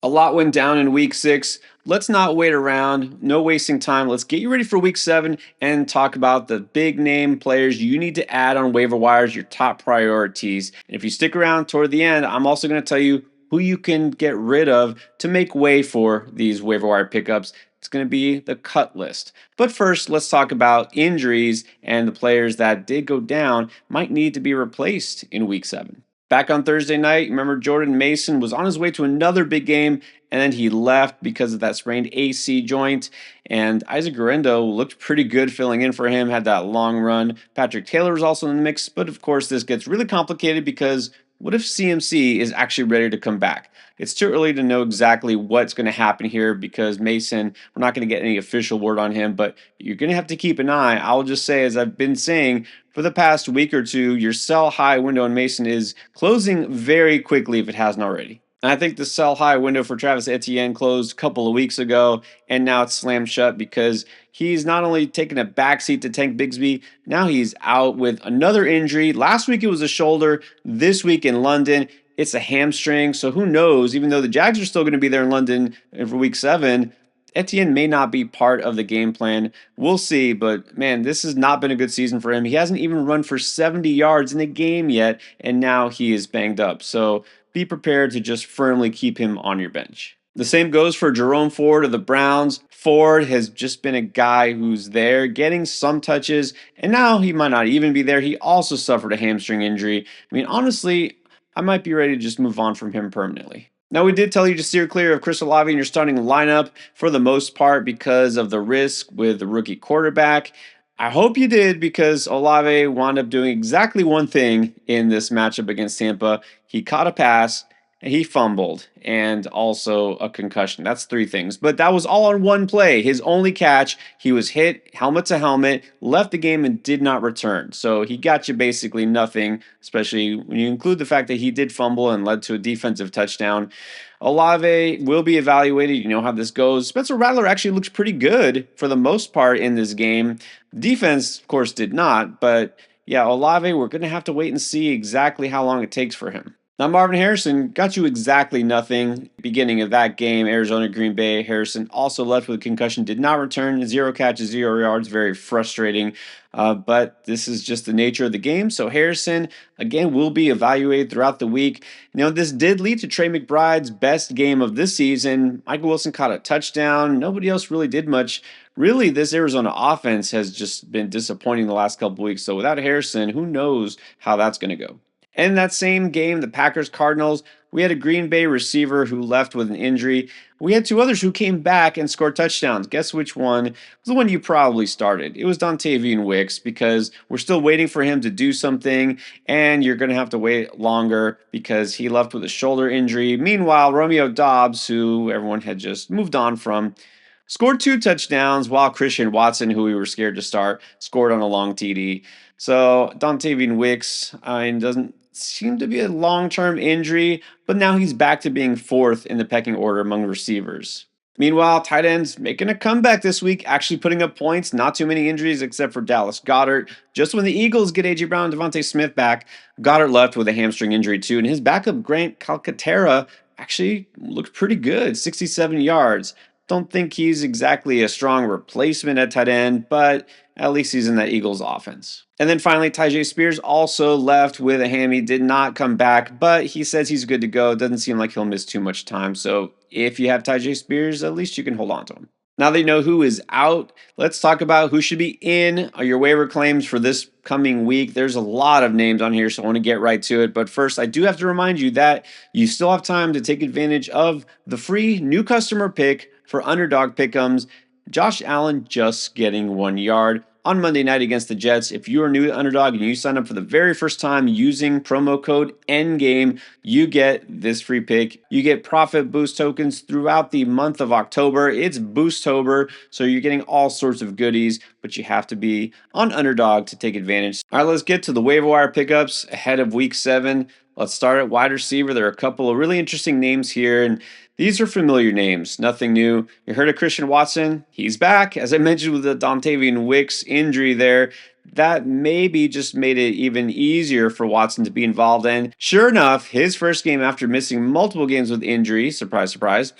A lot went down in week 6. Let's not wait around. No wasting time. Let's get you ready for week 7 and talk about the big name players you need to add on waiver wires, your top priorities. And if you stick around toward the end, I'm also going to tell you who you can get rid of to make way for these waiver wire pickups. It's going to be the cut list. But first, let's talk about injuries and the players that did go down might need to be replaced in week 7. Back on Thursday night, remember Jordan Mason was on his way to another big game, and then he left because of that sprained AC joint. And Isaac Guerrero looked pretty good filling in for him, had that long run. Patrick Taylor was also in the mix, but of course, this gets really complicated because what if CMC is actually ready to come back? It's too early to know exactly what's going to happen here because Mason, we're not going to get any official word on him, but you're going to have to keep an eye. I'll just say, as I've been saying for the past week or two, your sell high window on Mason is closing very quickly if it hasn't already. And I think the sell high window for Travis Etienne closed a couple of weeks ago, and now it's slammed shut because he's not only taken a backseat to Tank Bigsby, now he's out with another injury. Last week it was a shoulder, this week in London it's a hamstring. So who knows? Even though the Jags are still going to be there in London for week 7, Etienne may not be part of the game plan. We'll see, but man, this has not been a good season for him. He hasn't even run for 70 yards in a game yet, and now he is banged up. So be prepared to just firmly keep him on your bench. The same goes for Jerome Ford of the Browns. Ford has just been a guy who's there getting some touches, and now he might not even be there. He also suffered a hamstring injury. I mean, honestly, I might be ready to just move on from him permanently. Now, we did tell you to steer clear of Chris Olave in your starting lineup for the most part because of the risk with the rookie quarterback. I hope you did because Olave wound up doing exactly one thing in this matchup against Tampa. He caught a pass, he fumbled, and also a concussion. That's 3 things. But that was all on one play. His only catch, he was hit helmet to helmet, left the game, and did not return. So he got you basically nothing, especially when you include the fact that he did fumble and led to a defensive touchdown. Olave will be evaluated. You know how this goes. Spencer Rattler actually looks pretty good for the most part in this game. Defense, of course, did not. But yeah, Olave, we're going to have to wait and see exactly how long it takes for him. Now, Marvin Harrison got you exactly nothing. Beginning of that game, Arizona Green Bay. Harrison also left with a concussion, did not return. 0 catches, 0 yards. Very frustrating. But this is just the nature of the game. So Harrison, again, will be evaluated throughout the week. You know, this did lead to Trey McBride's best game of this season. Michael Wilson caught a touchdown. Nobody else really did much. Really, this Arizona offense has just been disappointing the last couple weeks. So without Harrison, who knows how that's going to go. In that same game, the Packers-Cardinals, we had a Green Bay receiver who left with an injury. We had 2 others who came back and scored touchdowns. Guess which one was the one you probably started? It was Dontavian Wicks because we're still waiting for him to do something, and you're going to have to wait longer because he left with a shoulder injury. Meanwhile, Romeo Doubs, who everyone had just moved on from, scored 2 touchdowns while Christian Watson, who we were scared to start, scored on a long TD. So Dontavian Wicks doesn't seem to be a long-term injury, but now he's back to being 4th in the pecking order among receivers. Meanwhile, tight ends making a comeback this week, actually putting up points. Not too many injuries except for Dallas Goedert. Just when the Eagles get A.J. Brown and Devontae Smith back, Goddard left with a hamstring injury too, and his backup Grant Calcaterra actually looked pretty good, 67 yards. Don't think he's exactly a strong replacement at tight end, but at least he's in that Eagles offense. And then finally, Tyjae Spears also left with a hammy, did not come back, but he says he's good to go. Doesn't seem like he'll miss too much time. So if you have Tyjae Spears, at least you can hold on to him. Now that you know who is out, let's talk about who should be in your waiver claims for this coming week. There's a lot of names on here, so I want to get right to it. But first, I do have to remind you that you still have time to take advantage of the free new customer pick for Underdog Pick'ems. Josh Allen just getting 1 yard on Monday night against the Jets. If you are new to Underdog and you sign up for the very first time using promo code NGAME, you get this free pick. You get profit boost tokens throughout the month of October. It's Boosttober, so you're getting all sorts of goodies, but you have to be on Underdog to take advantage. All right, let's get to the waiver wire pickups ahead of week 7. Let's start at wide receiver. There are a couple of really interesting names here, and these are familiar names, nothing new. You heard of Christian Watson? He's back. As I mentioned with the Dontavian Wicks injury there, that maybe just made it even easier for Watson to be involved. And sure enough, his first game after missing multiple games with injury, surprise, surprise,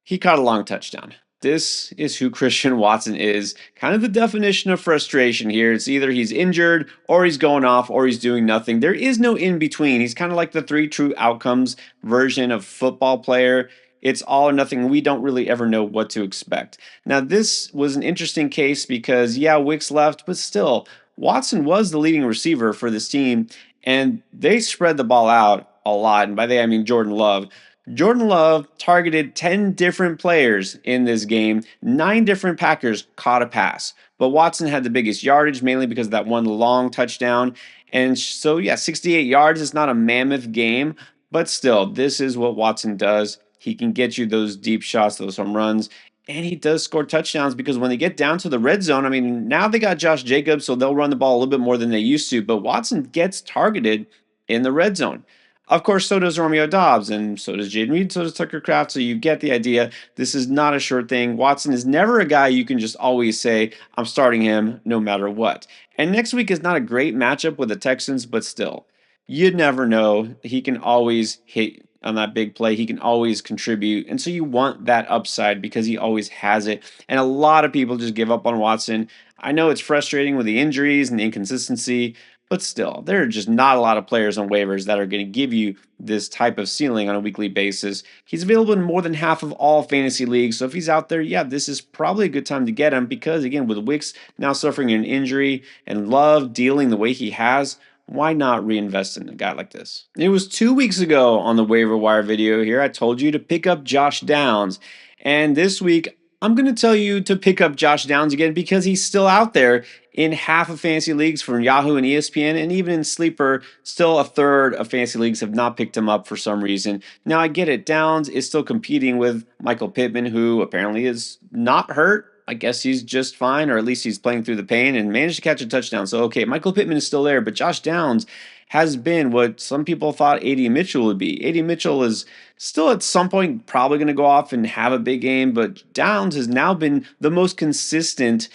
he caught a long touchdown. This is who Christian Watson is. Kind of the definition of frustration here. It's either he's injured, or he's going off, or he's doing nothing. There is no in between. He's kind of like the three true outcomes version of football player. It's all or nothing. We don't really ever know what to expect. Now, this was an interesting case because, yeah, Wicks left, but still, Watson was the leading receiver for this team, and they spread the ball out a lot. And by they, I mean Jordan Love. Jordan Love targeted 10 different players in this game. 9 different Packers caught a pass. But Watson had the biggest yardage, mainly because of that one long touchdown. And so, yeah, 68 yards is not a mammoth game, but still, this is what Watson does. He can get you those deep shots, those home runs, and he does score touchdowns because when they get down to the red zone, I mean, now they got Josh Jacobs, so they'll run the ball a little bit more than they used to, but Watson gets targeted in the red zone. Of course, so does Romeo Dobbs, and so does Jaden Reed, so does Tucker Kraft. So you get the idea. This is not a sure thing. Watson is never a guy you can just always say, I'm starting him no matter what. And next week is not a great matchup with the Texans, but still, you'd never know. He can always hit on that big play. He can always contribute. And so you want that upside because he always has it. And a lot of people just give up on Watson. I know it's frustrating with the injuries and the inconsistency, but still, there are just not a lot of players on waivers that are going to give you this type of ceiling on a weekly basis. He's available in more than half of all fantasy leagues. So if he's out there, yeah, this is probably a good time to get him because, again, with Wicks now suffering an injury and Love dealing the way he has, why not reinvest in a guy like this? It was 2 weeks ago on the waiver wire video here. I told you to pick up Josh Downs. And this week, I'm going to tell you to pick up Josh Downs again because he's still out there in half of fantasy leagues from Yahoo and ESPN, and even in Sleeper, still a third of fantasy leagues have not picked him up for some reason. Now, I get it. Downs is still competing with Michael Pittman, who apparently is not hurt. I guess he's just fine, or at least he's playing through the pain and managed to catch a touchdown. So, okay, Michael Pittman is still there, but Josh Downs has been what some people thought A.D. Mitchell would be. A.D. Mitchell is still at some point probably going to go off and have a big game, but Downs has now been the most consistent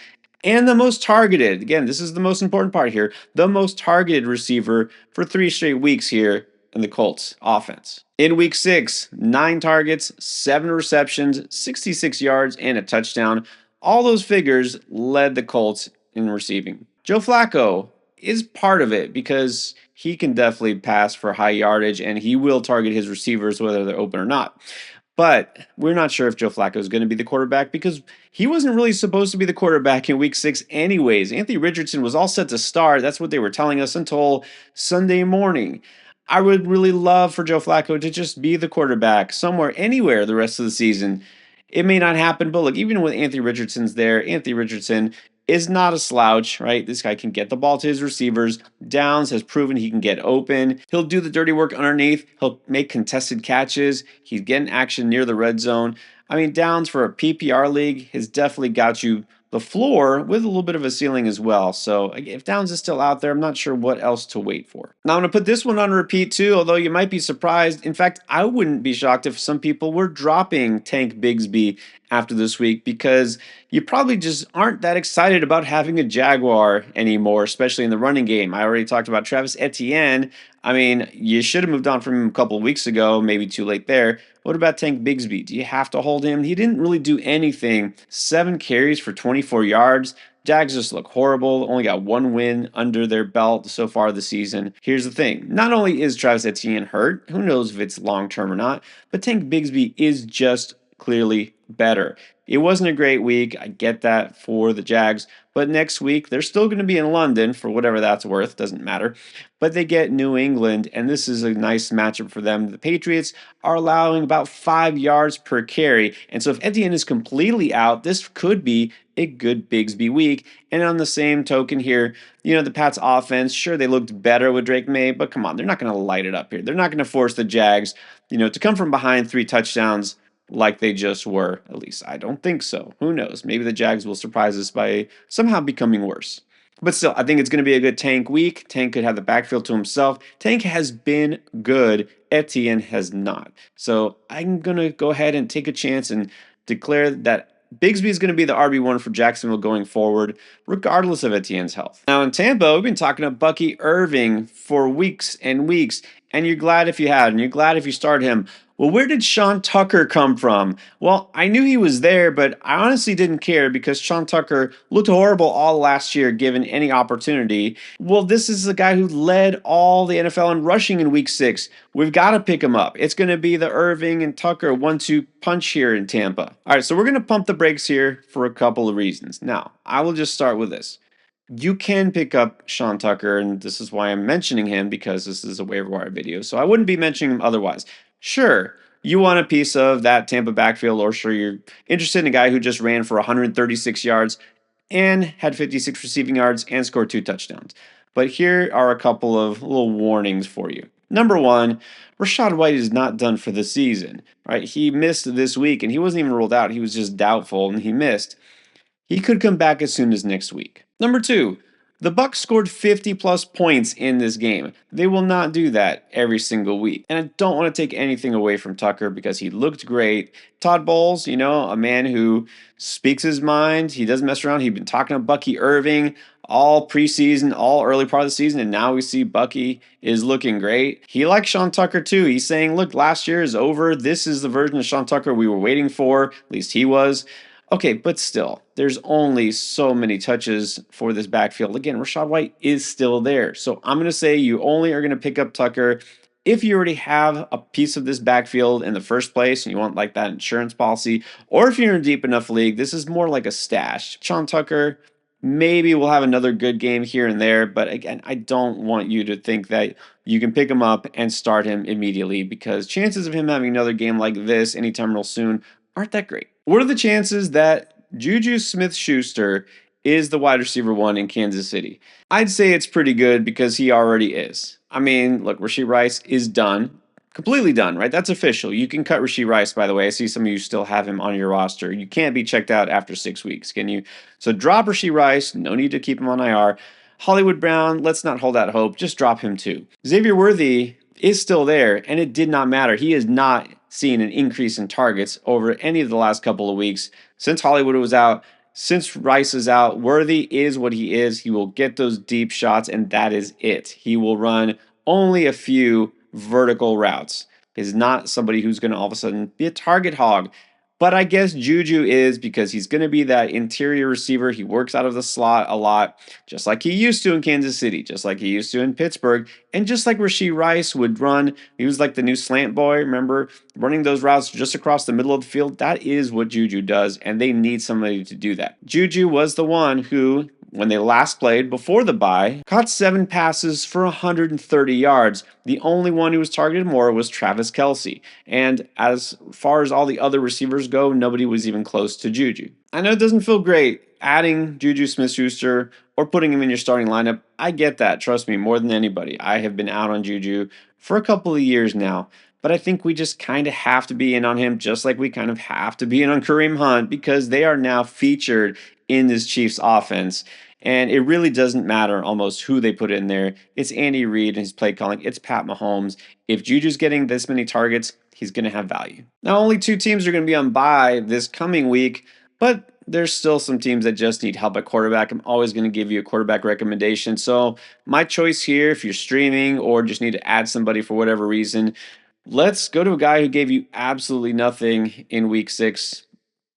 and the most targeted. Again, this is the most important part here. The most targeted receiver for 3 straight weeks here in the Colts offense. In week 6, 9 targets, 7 receptions, 66 yards, and a touchdown. All those figures led the Colts in receiving. Joe Flacco is part of it because he can definitely pass for high yardage and he will target his receivers whether they're open or not. But we're not sure if Joe Flacco is going to be the quarterback because he wasn't really supposed to be the quarterback in week 6 anyways. Anthony Richardson was all set to start. That's what they were telling us until Sunday morning. I would really love for Joe Flacco to just be the quarterback somewhere, anywhere the rest of the season. It may not happen, but look, even with Anthony Richardson's there, Anthony Richardson is not a slouch, right? This guy can get the ball to his receivers. Downs has proven he can get open. He'll do the dirty work underneath. He'll make contested catches. He's getting action near the red zone. I mean, Downs for a PPR league has definitely got you the floor with a little bit of a ceiling as well. So if Downs is still out there, I'm not sure what else to wait for. Now I'm going to put this one on repeat too, although you might be surprised. In fact, I wouldn't be shocked if some people were dropping Tank Bigsby after this week because you probably just aren't that excited about having a Jaguar anymore, especially in the running game. I already talked about Travis Etienne. I mean, you should have moved on from him a couple of weeks ago, maybe too late there. What about Tank Bigsby? Do you have to hold him? He didn't really do anything. 7 carries for 24 yards. Jags just look horrible. Only got 1 win under their belt so far this season. Here's the thing. Not only is Travis Etienne hurt, who knows if it's long-term or not, but Tank Bigsby is just clearly better. It wasn't a great week. I get that for the Jags. But next week, they're still going to be in London for whatever that's worth. Doesn't matter. But they get New England, and this is a nice matchup for them. The Patriots are allowing about 5 yards per carry. And so if Etienne is completely out, this could be a good Bigsby week. And on the same token here, the Pats offense, sure, they looked better with Drake Maye, but come on, they're not going to light it up here. They're not going to force the Jags, to come from behind 3 touchdowns like they just were. At least I don't think so. Who knows? Maybe the Jags will surprise us by somehow becoming worse. But still, I think it's going to be a good Tank week. Tank could have the backfield to himself. Tank has been good. Etienne has not. So I'm going to go ahead and take a chance and declare that Bigsby is going to be the RB1 for Jacksonville going forward, regardless of Etienne's health. Now in Tampa, we've been talking about Bucky Irving for weeks and weeks, and you're glad if you had, and you're glad if you started him. Well, where did Sean Tucker come from? Well, I knew he was there, but I honestly didn't care because Sean Tucker looked horrible all last year given any opportunity. Well, this is the guy who led all the NFL in rushing in week 6. We've got to pick him up. It's going to be the Irving and Tucker 1-2 punch here in Tampa. All right, so we're going to pump the brakes here for a couple of reasons. Now, I will just start with this. You can pick up Sean Tucker, and this is why I'm mentioning him because this is a waiver wire video, so I wouldn't be mentioning him otherwise. Sure, you want a piece of that Tampa backfield, or sure, you're interested in a guy who just ran for 136 yards and had 56 receiving yards and scored 2 touchdowns. But here are a couple of little warnings for you. Number one, Rachaad White is not done for the season, right? He missed this week, and he wasn't even ruled out. He was just doubtful, and he missed. He could come back as soon as next week. Number two, the Bucs scored 50 plus points in this game. They will not do that every single week. And I don't want to take anything away from Tucker because he looked great. Todd Bowles, a man who speaks his mind. He doesn't mess around. He'd been talking to Bucky Irving all preseason, all early part of the season, and now we see Bucky is looking great. He likes Sean Tucker too. He's saying, look, last year is over. This is the version of Sean Tucker we were waiting for. At least he was. Okay, but still, there's only so many touches for this backfield. Again, Rachaad White is still there. So I'm going to say you only are going to pick up Tucker if you already have a piece of this backfield in the first place and you want like that insurance policy, or if you're in a deep enough league, this is more like a stash. Sean Tucker maybe will have another good game here and there, but again, I don't want you to think that you can pick him up and start him immediately because chances of him having another game like this anytime real soon aren't that great. What are the chances that JuJu Smith-Schuster is the wide receiver 1 in Kansas City? I'd say it's pretty good because he already is. I mean, look, Rashee Rice is done. Completely done, right? That's official. You can cut Rashee Rice, by the way. I see some of you still have him on your roster. You can't be checked out after 6 weeks, can you? So drop Rashee Rice. No need to keep him on IR. Hollywood Brown, let's not hold out hope. Just drop him too. Xavier Worthy is still there, and it did not matter. He has not seen an increase in targets over any of the last couple of weeks. Since Hollywood was out, since Rice is out, Worthy is what he is. He will get those deep shots, and that is it. He will run only a few vertical routes. He's not somebody who's going to all of a sudden be a target hog. But I guess JuJu is because he's going to be that interior receiver. He works out of the slot a lot, just like he used to in Kansas City, just like he used to in Pittsburgh, and just like Rashee Rice would run. He was like the new slant boy, remember, running those routes just across the middle of the field. That is what JuJu does, and they need somebody to do that. JuJu was the one who, when they last played before the bye, caught 7 passes for 130 yards. The only one who was targeted more was Travis Kelce. And as far as all the other receivers go, nobody was even close to JuJu. I know it doesn't feel great adding JuJu Smith-Schuster or putting him in your starting lineup. I get that, trust me, more than anybody. I have been out on JuJu for a couple of years now. But I think we just kind of have to be in on him, just like we kind of have to be in on Kareem Hunt, because they are now featured in this Chiefs offense. And it really doesn't matter almost who they put in there. It's Andy Reid and his play calling. It's Pat Mahomes. If Juju's getting this many targets, he's going to have value. Now, only 2 teams are going to be on bye this coming week, but there's still some teams that just need help at quarterback. I'm always going to give you a quarterback recommendation. So my choice here, if you're streaming or just need to add somebody for whatever reason, let's go to a guy who gave you absolutely nothing in week 6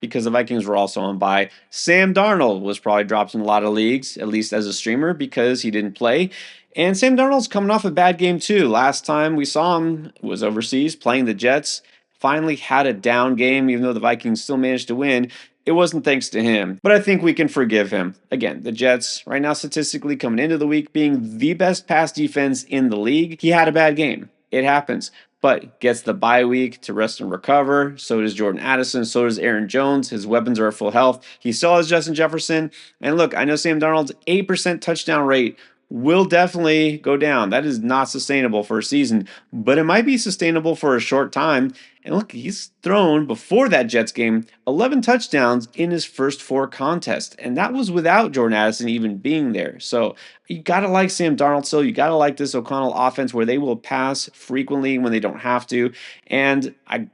because the Vikings were also on bye. Sam Darnold was probably dropped in a lot of leagues, at least as a streamer, because he didn't play. And Sam Darnold's coming off a bad game too. Last time we saw him was overseas playing the Jets. Finally had a down game, even though the Vikings still managed to win. It wasn't thanks to him, but I think we can forgive him. Again, the Jets right now statistically coming into the week being the best pass defense in the league. He had a bad game. It happens. But gets the bye week to rest and recover. So does Jordan Addison. So does Aaron Jones. His weapons are at full health. He still has Justin Jefferson. And look, I know Sam Darnold's 8% touchdown rate will definitely go down. That is not sustainable for a season, but it might be sustainable for a short time. And look, he's thrown before that Jets game 11 touchdowns in his first 4 contests, and that was without Jordan Addison even being there. So you got to like Sam Darnold still. You got to like this O'Connell offense where they will pass frequently when they don't have to. And I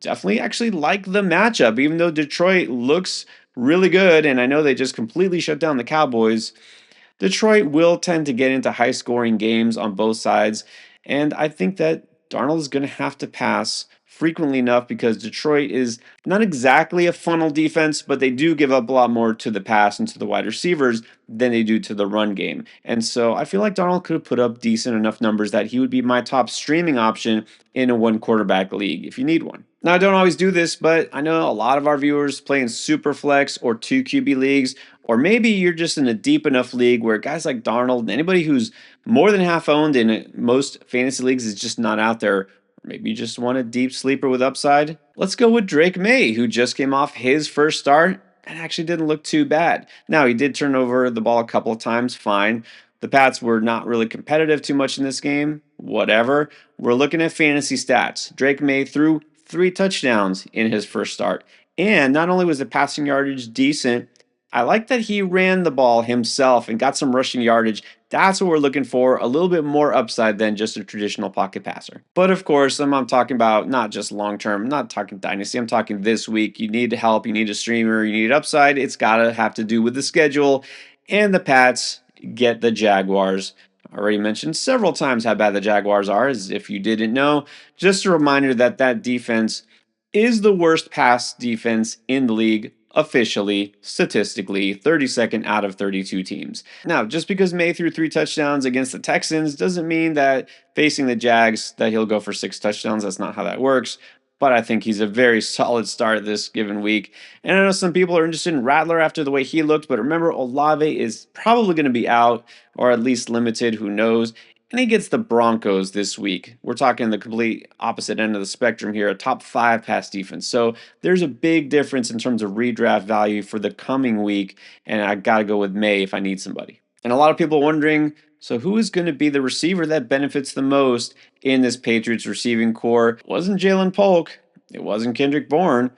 definitely actually like the matchup, even though Detroit looks really good. And I know they just completely shut down the Cowboys. Detroit will tend to get into high scoring games on both sides, and I think that Darnold is going to have to pass frequently enough because Detroit is not exactly a funnel defense, but they do give up a lot more to the pass and to the wide receivers than they do to the run game. And so I feel like Darnold could have put up decent enough numbers that he would be my top streaming option in a one quarterback league if you need one. Now, I don't always do this, but I know a lot of our viewers play in super flex or 2 QB leagues, or maybe you're just in a deep enough league where guys like Darnold and anybody who's more than half owned in most fantasy leagues is just not out there. Or maybe you just want a deep sleeper with upside. Let's go with Drake Maye, who just came off his first start and actually didn't look too bad. Now, he did turn over the ball a couple of times, fine. The Pats were not really competitive too much in this game, whatever. We're looking at fantasy stats. Drake Maye threw 3 touchdowns in his first start. And not only was the passing yardage decent, I like that he ran the ball himself and got some rushing yardage. That's what we're looking for, a little bit more upside than just a traditional pocket passer. But of course, I'm talking about not just long term, I'm not talking dynasty, I'm talking this week. You need help, you need a streamer, you need upside. It's got to have to do with the schedule. And the Pats get the Jaguars. I already mentioned several times how bad the Jaguars are, as if you didn't know. Just a reminder that that defense is the worst pass defense in the league officially, statistically, 32nd out of 32 teams. Now, just because Maye threw 3 touchdowns against the Texans doesn't mean that facing the Jags that he'll go for 6 touchdowns. That's not how that works. But I think he's a very solid start this given week. And I know some people are interested in Rattler after the way he looked, but remember, Olave is probably going to be out or at least limited. Who knows? And he gets the Broncos this week. We're talking the complete opposite end of the spectrum here, a top 5 pass defense. So there's a big difference in terms of redraft value for the coming week. And I got to go with Maye if I need somebody. And a lot of people wondering, so who is going to be the receiver that benefits the most in this Patriots receiving core? It wasn't Jalen Polk. It wasn't Kendrick Bourne.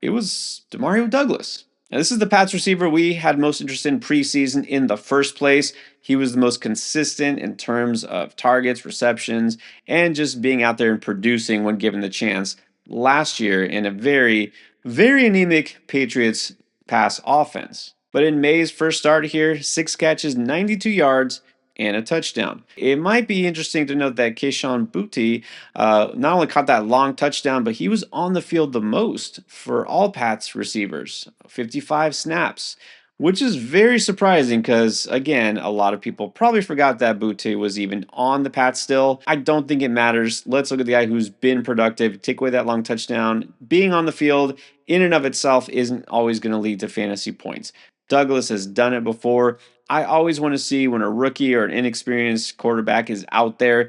It was Demario Douglas. Now, this is the Pats receiver we had most interest in preseason in the first place. He was the most consistent in terms of targets, receptions, and just being out there and producing when given the chance last year in a very, very anemic Patriots pass offense. But in Maye's first start here, 6 catches, 92 yards, and a touchdown. It might be interesting to note that Kayshon Boutte not only caught that long touchdown, but he was on the field the most for all Pats receivers, 55 snaps, which is very surprising because, again, a lot of people probably forgot that Boutte was even on the Pats still. I don't think it matters. Let's look at the guy who's been productive, take away that long touchdown. Being on the field in and of itself isn't always going to lead to fantasy points. Douglas has done it before. I always want to see when a rookie or an inexperienced quarterback is out there,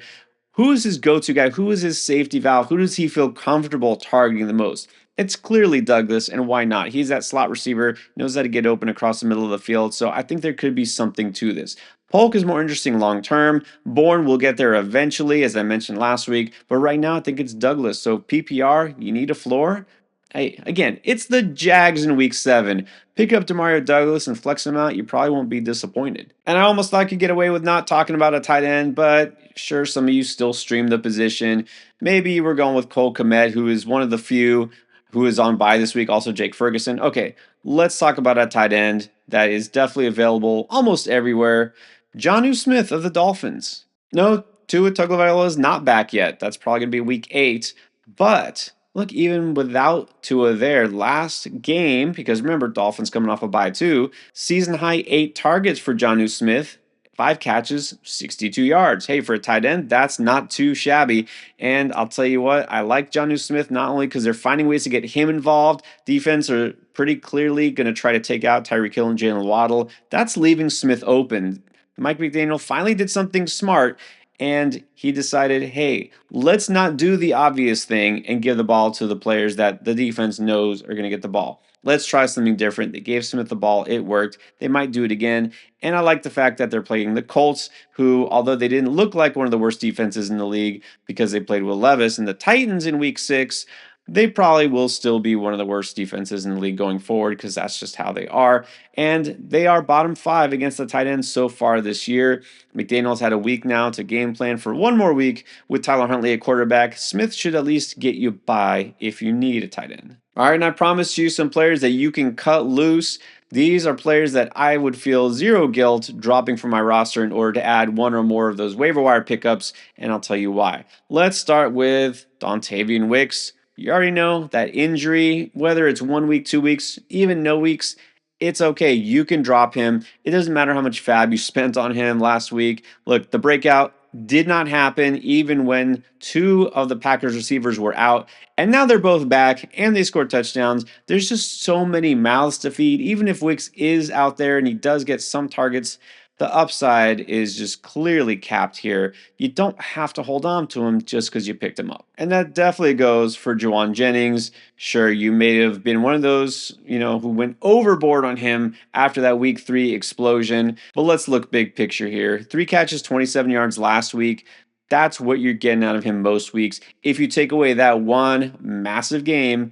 who is his go-to guy? Who is his safety valve? Who does he feel comfortable targeting the most? It's clearly Douglas, and why not? He's that slot receiver, knows how to get open across the middle of the field, so I think there could be something to this. Polk is more interesting long term. Bourne will get there eventually, as I mentioned last week, but right now I think it's Douglas. So PPR, you need a floor. Hey, again, it's the Jags in week 7. Pick up Demario Douglas and flex him out. You probably won't be disappointed. And I almost thought I could get away with not talking about a tight end, but sure, some of you still stream the position. Maybe you were going with Cole Kmet, who is one of the few who is on bye this week. Also, Jake Ferguson. Okay, let's talk about a tight end that is definitely available almost everywhere. Jonnu Smith of the Dolphins. No, Tua Tagovailoa is not back yet. That's probably going to be week 8. But look, even without Tua there, last game, because remember, Dolphins coming off a bye too, season high 8 targets for Jonnu Smith, 5 catches, 62 yards. Hey, for a tight end, that's not too shabby. And I'll tell you what, I like Jonnu Smith not only because they're finding ways to get him involved. Defense are pretty clearly going to try to take out Tyreek Hill and Jalen Waddle. That's leaving Smith open. Mike McDaniel finally did something smart, and he decided, hey, let's not do the obvious thing and give the ball to the players that the defense knows are going to get the ball. Let's try something different. They gave Smith the ball. It worked. They might do it again. And I like the fact that they're playing the Colts, who, although they didn't look like one of the worst defenses in the league because they played Will Levis, and the Titans in week 6, they probably will still be one of the worst defenses in the league going forward because that's just how they are. And they are bottom 5 against the tight ends so far this year. McDaniel's had a week now to game plan for one more week with Tyler Huntley at quarterback. Smith should at least get you by if you need a tight end. All right, and I promised you some players that you can cut loose. These are players that I would feel zero guilt dropping from my roster in order to add one or more of those waiver wire pickups, and I'll tell you why. Let's start with Dontavian Wicks. You already know that injury, whether it's 1 week, 2 weeks, even no weeks, it's okay. You can drop him. It doesn't matter how much fab you spent on him last week. Look, the breakout did not happen even when 2 of the Packers receivers were out. And now they're both back and they scored touchdowns. There's just so many mouths to feed. Even if Wicks is out there and he does get some targets, the upside is just clearly capped here. You don't have to hold on to him just because you picked him up. And that definitely goes for Juwan Jennings. Sure, you may have been one of those, who went overboard on him after that week 3 explosion. But let's look big picture here. 3 catches, 27 yards last week. That's what you're getting out of him most weeks. If you take away that one massive game,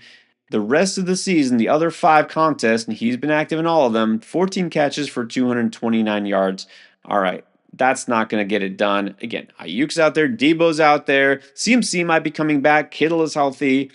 the rest of the season, the other 5 contests, and he's been active in all of them, 14 catches for 229 yards. All right, that's not going to get it done. Again, Ayuk's out there, Debo's out there, CMC might be coming back, Kittle is healthy.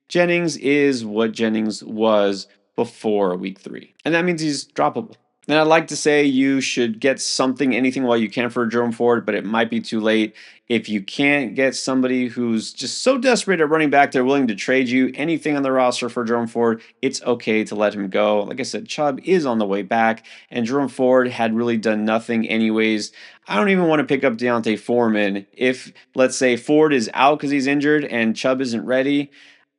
Jennings is what Jennings was before week 3, and that means he's droppable. And I'd like to say you should get something, anything while you can for Jerome Ford, but it might be too late. If you can't get somebody who's just so desperate at running back, they're willing to trade you anything on the roster for Jerome Ford, it's okay to let him go. Like I said, Chubb is on the way back, and Jerome Ford had really done nothing anyways. I don't even want to pick up Deontay Foreman. If, let's say, Ford is out because he's injured and Chubb isn't ready,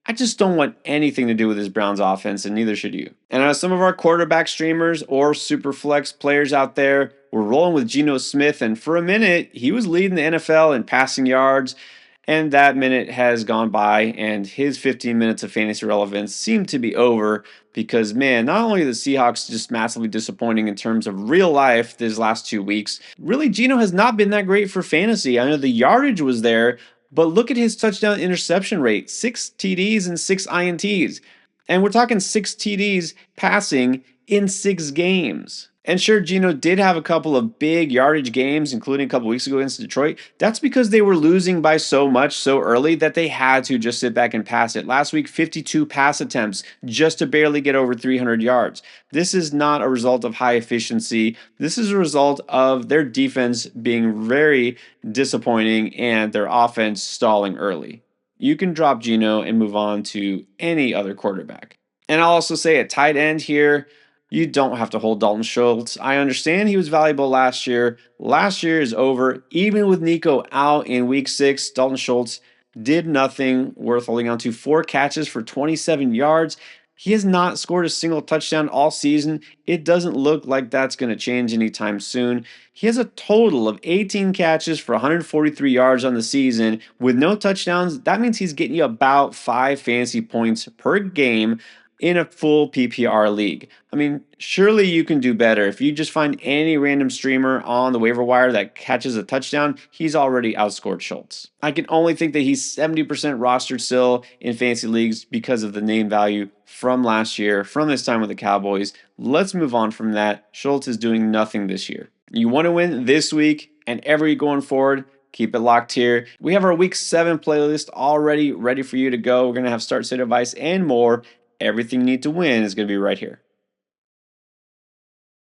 I just don't want anything to do with this Browns offense, and neither should you. And as some of our quarterback streamers or super flex players out there, we're rolling with Geno Smith, and for a minute, he was leading the NFL in passing yards, and that minute has gone by, and his 15 minutes of fantasy relevance seem to be over because, man, not only are the Seahawks just massively disappointing in terms of real life these last 2 weeks, really, Geno has not been that great for fantasy. I know the yardage was there, but look at his touchdown interception rate, 6 TDs and 6 INTs. And we're talking 6 TDs passing in 6 games. And sure, Geno did have a couple of big yardage games, including a couple weeks ago against Detroit. That's because they were losing by so much so early that they had to just sit back and pass it. Last week, 52 pass attempts just to barely get over 300 yards. This is not a result of high efficiency. This is a result of their defense being very disappointing and their offense stalling early. You can drop Geno and move on to any other quarterback. And I'll also say at tight end here, you don't have to hold Dalton Schultz. I understand he was valuable last year. Last year is over. Even with Nico out in week 6, Dalton Schultz did nothing worth holding on to. 4 catches for 27 yards. He has not scored a single touchdown all season. It doesn't look like that's going to change anytime soon. He has a total of 18 catches for 143 yards on the season with no touchdowns. That means he's getting you about 5 fantasy points per game in a full PPR league. I mean, surely you can do better. If you just find any random streamer on the waiver wire that catches a touchdown, he's already outscored Schultz. I can only think that he's 70% rostered still in fantasy leagues because of the name value from last year, from this time with the Cowboys. Let's move on from that. Schultz is doing nothing this year. You want to win this week and every week going forward, keep it locked here. We have our week 7 playlist already ready for you to go. We're going to have start, sit, advice, and more. Everything you need to win is going to be right here.